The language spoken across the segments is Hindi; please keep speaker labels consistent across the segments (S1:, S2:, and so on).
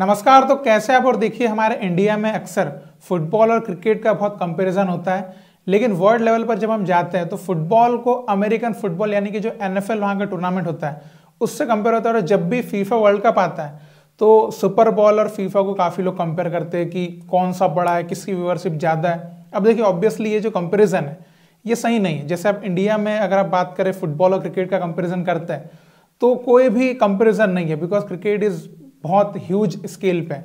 S1: नमस्कार। तो कैसे आप और देखिए, हमारे इंडिया में अक्सर फुटबॉल और क्रिकेट का बहुत कंपैरिजन होता है, लेकिन वर्ल्ड लेवल पर जब हम जाते हैं तो फुटबॉल को अमेरिकन फुटबॉल यानी कि जो एनएफएल वहाँ का टूर्नामेंट होता है उससे कंपेयर होता है। और जब भी फीफा वर्ल्ड कप आता है तो सुपर बॉल और फीफा को काफ़ी लोग कंपेयर करते हैं कि कौन सा बड़ा है, किसकी व्यूअरशिप ज़्यादा है। अब देखिए, ऑब्वियसली ये जो कंपेरिजन है ये सही नहीं है। जैसे आप इंडिया में अगर आप बात करें फुटबॉल और क्रिकेट का कंपेरिजन करते हैं तो कोई भी कंपेरिजन नहीं है, बिकॉज क्रिकेट इज़ बहुत ह्यूज स्केल पे।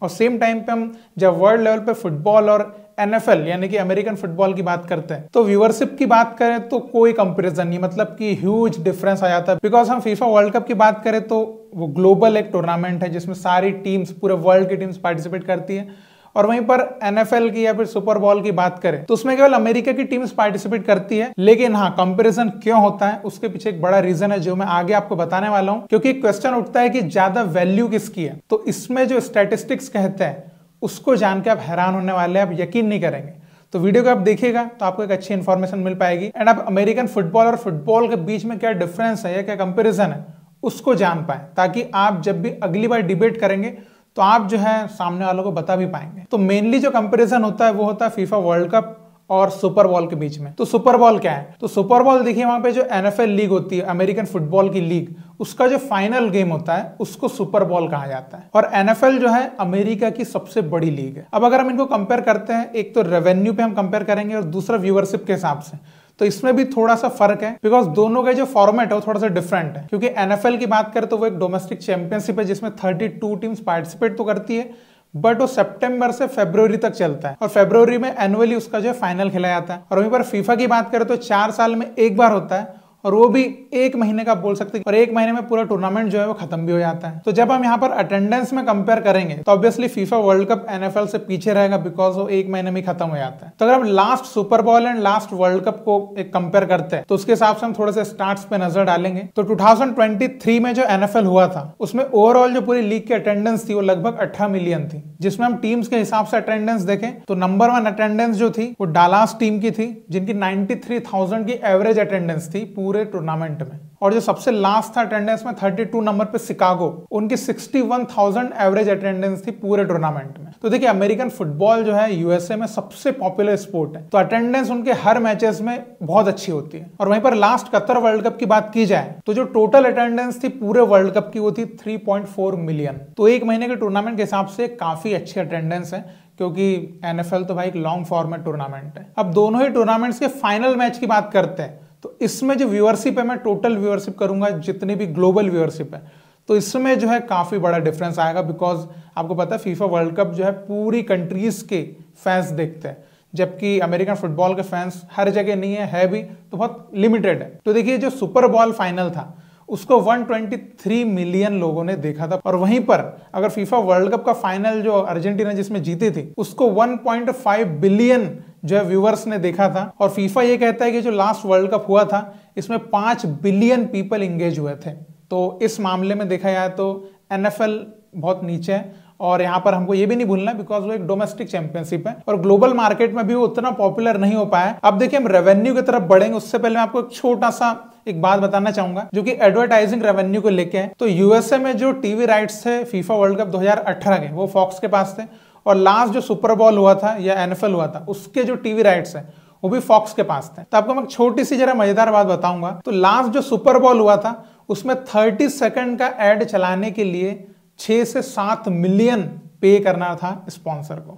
S1: और सेम टाइम पे हम जब वर्ल्ड लेवल पे फुटबॉल और एनएफएल यानी कि अमेरिकन फुटबॉल की बात करते हैं तो व्यूअरशिप की बात करें तो कोई कंपैरिजन नहीं, मतलब कि ह्यूज डिफरेंस आ जाता है। बिकॉज हम फीफा वर्ल्ड कप की बात करें तो वो ग्लोबल एक टूर्नामेंट है जिसमें सारी टीम्स, पूरे वर्ल्ड की टीम्स पार्टिसिपेट करती है। और वहीं पर एनएफएल की या फिर सुपर बॉल की बात करें तो उसमें केवल अमेरिका की टीम्स पार्टिसिपेट करती है। लेकिन हाँ, कंपैरिजन क्यों होता है उसके पीछे एक बड़ा रीजन है जो मैं आगे आपको बताने वाला हूं। क्योंकि क्वेश्चन उठता है कि ज्यादा वैल्यू किसकी है, तो इसमें जो स्टैटिस्टिक्स कहते हैं उसको जान के आप हैरान होने वाले हैं, आप यकीन नहीं करेंगे। तो वीडियो को आप देखिएगा तो आपको एक अच्छी इंफॉर्मेशन मिल पाएगी एंड आप अमेरिकन फुटबॉल और फुटबॉल के बीच में क्या डिफरेंस है या क्या कंपेरिजन है उसको जान पाए, ताकि आप जब भी अगली बार डिबेट करेंगे तो आप जो है सामने वालों को बता भी पाएंगे। तो मेनली जो कंपैरिजन होता है वो होता है फीफा वर्ल्ड कप और सुपर बॉल के बीच में। तो सुपर बॉल क्या है? तो सुपर बॉल देखिए, वहां पे जो एनएफएल लीग होती है, अमेरिकन फुटबॉल की लीग, उसका जो फाइनल गेम होता है उसको सुपर बॉल कहा जाता है। और एनएफएल जो है अमेरिका की सबसे बड़ी लीग है। अब अगर हम इनको कंपेयर करते हैं, एक तो रेवेन्यू पे हम कंपेयर करेंगे और दूसरा व्यूअरशिप के हिसाब से, तो इसमें भी थोड़ा सा फर्क है। बिकॉज दोनों का जो फॉर्मेट है वो थोड़ा सा डिफरेंट है। क्योंकि एनएफएल की बात करें तो वो एक डोमेस्टिक चैंपियनशिप है जिसमें 32 टीम्स पार्टिसिपेट तो करती है, बट वो सितंबर से फरवरी तक चलता है और फरवरी में एनुअली उसका जो है फाइनल खेला जाता है। और वहीं पर फीफा की बात करें तो 4 साल में एक बार होता है और वो भी 1 महीने का बोल सकते हैं, और 1 महीने में पूरा टूर्नामेंट जो है वो खत्म भी हो जाता है। तो जब हम यहाँ पर अटेंडेंस में कंपेयर करेंगे तो obviously FIFA World cup NFL से पीछे रहेगा, बिकॉज वो 1 महीने में खत्म हो जाता है। तो अगर हम last super ball and last world cup को एक कंपेयर करते हैं तो उसके हिसाब से हम थोड़े से स्टार्ट्स पे नजर डालेंगे। तो 2023 में जो एनएफएल हुआ था उसमें ओवरऑल जो पूरी लीग की अटेंडेंस थी वो लगभग 18 मिलियन थी। जिसमें हम टीम्स के हिसाब से अटेंडेंस देखें तो नंबर 1 अटेंडेंस जो थी वो डालास टीम की थी, जिनकी 93,000 की एवरेज अटेंडेंस थी पूरे टूर्नामेंट में। और जो सबसे लास्ट था अटेंडेंस में 32 नंबर पे शिकागो, उनकी 61,000 एवरेज अटेंडेंस थी पूरे टूर्नामेंट में। तो देखिए, अमेरिकन फुटबॉल जो है यूएसए में सबसे पॉपुलर स्पोर्ट है, तो अटेंडेंस उनके हर मैचेस में बहुत अच्छी होती है। और वहीं पर लास्ट कतर वर्ल्ड कप की बात की जाए तो जो टोटल अटेंडेंस थी पूरे वर्ल्ड कप की वो थी 3.4 मिलियन। तो 1 महीने के टूर्नामेंट के हिसाब से काफी अच्छी अटेंडेंस है, क्योंकि एनएफएल तो भाई एक लॉन्ग फॉर्मेट टूर्नामेंट है। अब दोनों ही टूर्नामेंट्स के फाइनल मैच की बात करते हैं तो इसमें जो व्यूअरशिप है, मैं टोटल व्यूअरशिप करूंगा जितनी भी ग्लोबल व्यूअरशिप है, तो इसमें जो है काफी बड़ा डिफरेंस आएगा। बिकॉज आपको पता है फीफा वर्ल्ड कप जो है पूरी कंट्रीज के फैंस देखते हैं, जबकि अमेरिकन फुटबॉल के फैंस हर जगह नहीं है भी तो बहुत लिमिटेड है। तो देखिए, जो सुपर बॉल फाइनल था उसको 123 मिलियन लोगों ने देखा था। और वहीं पर अगर फीफा वर्ल्ड कप का फाइनल जो अर्जेंटीना जिसमें जीती थी उसको 1.5 बिलियन जो है व्यूअर्स ने देखा था। और फीफा ये कहता है कि जो लास्ट वर्ल्ड कप हुआ था इसमें 5 बिलियन पीपल इंगेज हुए थे। तो इस मामले में देखा जाए तो एनएफएल बहुत नीचे है। और यहाँ पर हमको ये भी नहीं भूलना, बिकॉज वो एक डोमेस्टिक चैंपियनशिप है और ग्लोबल मार्केट में भी वो उतना पॉपुलर नहीं हो पाया। अब देखिए, हम रेवेन्यू की तरफ बढ़ेंगे उससे पहले मैं आपको एक छोटा सा एक बात बताना चाहूंगा जो कि एडवर्टाइजिंग रेवेन्यू को लेके है। तो यूएसए में जो टीवी राइट्स थे फीफा वर्ल्ड कप 2018 के, वो फॉक्स के पास थे। और लास्ट जो सुपर बॉल हुआ था या एनएफएल हुआ था उसके जो टीवी राइट्स है वो भी फॉक्स के पास थे। तो आपको मैं छोटी सी जरा मजेदार बात बताऊंगा। तो लास्ट जो सुपर बॉल हुआ था उसमें 30 सेकंड का एड चलाने के लिए 6 से 7 मिलियन पे करना था स्पॉन्सर को।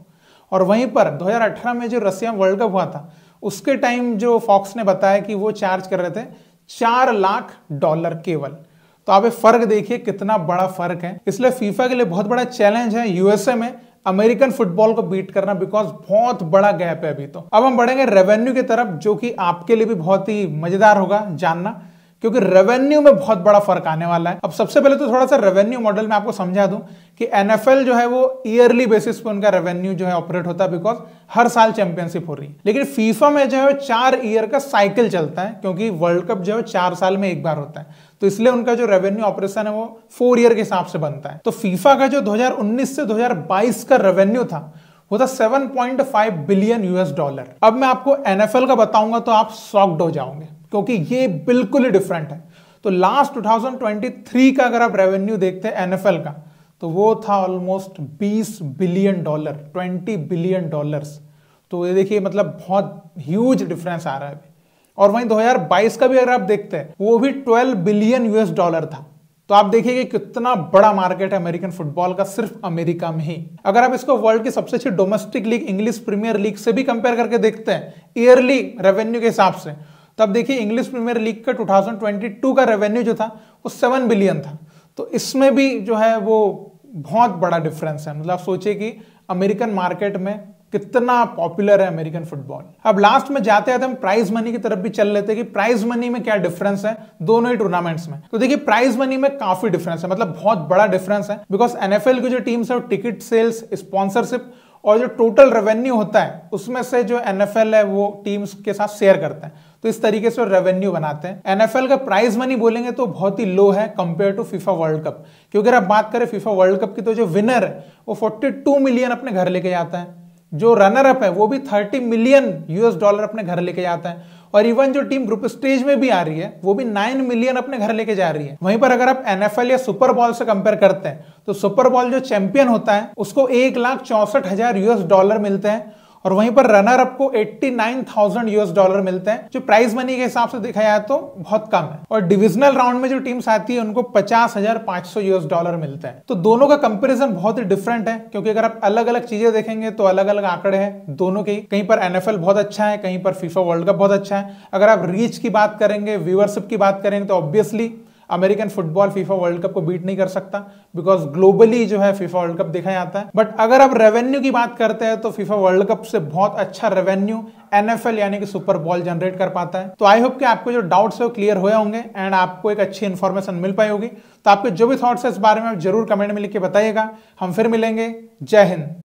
S1: और वहीं पर 2018 में जो रशिया वर्ल्ड कप हुआ था उसके टाइम जो फॉक्स ने बताया कि वो चार्ज कर रहे थे $4 लाख केवल। तो आप फर्क देखिए कितना बड़ा फर्क है। इसलिए फीफा के लिए बहुत बड़ा चैलेंज है यूएसए में अमेरिकन फुटबॉल को बीट करना, बिकॉज बहुत बड़ा गैप है अभी। तो अब हम बढ़ेंगे रेवेन्यू की तरफ, जो कि आपके लिए भी बहुत ही मजेदार होगा जानना, क्योंकि रेवेन्यू में बहुत बड़ा फर्क आने वाला है। अब सबसे पहले तो थोड़ा सा रेवेन्यू मॉडल में आपको समझा दूं कि एनएफएल जो है वो ईयरली बेसिस पे उनका रेवेन्यू जो है ऑपरेट होता है, बिकॉज हर साल चैंपियनशिप हो रही है। लेकिन फीफा में जो है 4 ईयर का साइकिल चलता है, क्योंकि वर्ल्ड कप जो है 4 साल में एक बार होता है। तो इसलिए उनका जो रेवेन्यू ऑपरेशन है वो 4 ईयर के हिसाब से बनता है। तो फीफा का जो 2019 से 2022 का रेवेन्यू था वो था $7.5 बिलियन। अब मैं आपको एनएफएल का बताऊंगा तो आप शॉक्ड हो जाओगे, क्योंकि ये बिल्कुल ही डिफरेंट है। तो लास्ट 2023 का अगर आप रेवेन्यू देखते हैं एनएफएल का तो वो था ऑलमोस्ट $20 बिलियन, $20 बिलियन। तो ये देखिए मतलब बहुत ह्यूज डिफरेंस आ रहा है अभी। और वहीं 2022 का भी अगर आप देखते हैं वो भी $12 बिलियन था। तो आप देखिए कि कितना बड़ा मार्केट है अमेरिकन फुटबॉल का सिर्फ अमेरिका में ही। अगर आप इसको वर्ल्ड की सबसे अच्छी domestic league English Premier League से भी कंपेयर करके देखते हैं ईयरली रेवेन्यू के हिसाब से, तो अब देखिए इंग्लिश प्रीमियर लीग का 2022 का रेवेन्यू जो था वो 7 बिलियन था। तो इसमें भी जो है वो बहुत बड़ा डिफरेंस है। मतलब आप सोचिए कि अमेरिकन मार्केट में कितना पॉपुलर है अमेरिकन फुटबॉल। अब लास्ट में जाते जाते हम प्राइज मनी की तरफ भी चल लेते हैं कि प्राइज मनी में क्या डिफरेंस है दोनों ही टूर्नामेंट्स में। तो देखिए प्राइज मनी में काफी डिफरेंस है, मतलब बहुत बड़ा डिफरेंस है। बिकॉज एनएफएल की जो टीम्स है वो टिकट सेल्स, स्पॉन्सरशिप और जो टोटल रेवेन्यू होता है उसमें से जो एनएफएल है वो टीम्स के साथ शेयर करता है। तो इस तरीके से रेवेन्यू बनाते हैं। एनएफएल का प्राइज मनी बोलेंगे तो बहुत ही लो है compare to FIFA World Cup, क्योंकि अगर आप बात करें फीफा वर्ल्ड कप की तो जो विनर है वो 42 मिलियन अपने घर लेके जाता है, जो रनर अप है वो भी $30 मिलियन अपने घर लेके जाता है, और इवन जो टीम ग्रुप स्टेज में भी आ रही है वो भी 9 मिलियन अपने घर लेके जा रही है। वहीं पर अगर आप एनएफएल या सुपर बॉल से कंपेयर करते हैं तो सुपर बॉल जो चैंपियन होता है उसको $1,64,000 मिलते हैं, और वहीं पर रनर अप को $89,000 मिलते हैं, जो प्राइज मनी के हिसाब से देखा जाए तो बहुत कम है। और डिविजनल राउंड में जो टीम्स आती है उनको $50,500 मिलते हैं। तो दोनों का कंपैरिजन बहुत ही डिफरेंट है, क्योंकि अगर आप अलग अलग चीजें देखेंगे तो अलग अलग आंकड़े हैं दोनों के। कहीं पर एनएफएल बहुत अच्छा है, कहीं पर फीफा वर्ल्ड कप बहुत अच्छा है। अगर आप रीच की बात करेंगे, व्यूअरशिप की बात करेंगे तो obviously American football FIFA World cup को बीट नहीं कर सकता, बिकॉज ग्लोबली जो है फीफा वर्ल्ड कप देखा जाता है। बट अगर आप रेवेन्यू की बात करते हैं तो फीफा वर्ल्ड कप से बहुत अच्छा रेवेन्यू एनएफएल यानी कि सुपर बॉल जनरेट कर पाता है। तो आई होप कि आपको जो डाउट्स है वो क्लियर हुए होंगे एंड आपको एक अच्छी इंफॉर्मेशन मिल पाई होगी। तो आपके जो भी थॉट्स है इस बारे में आप जरूर कमेंट में लिख के बताइएगा। हम फिर मिलेंगे। जय हिंद।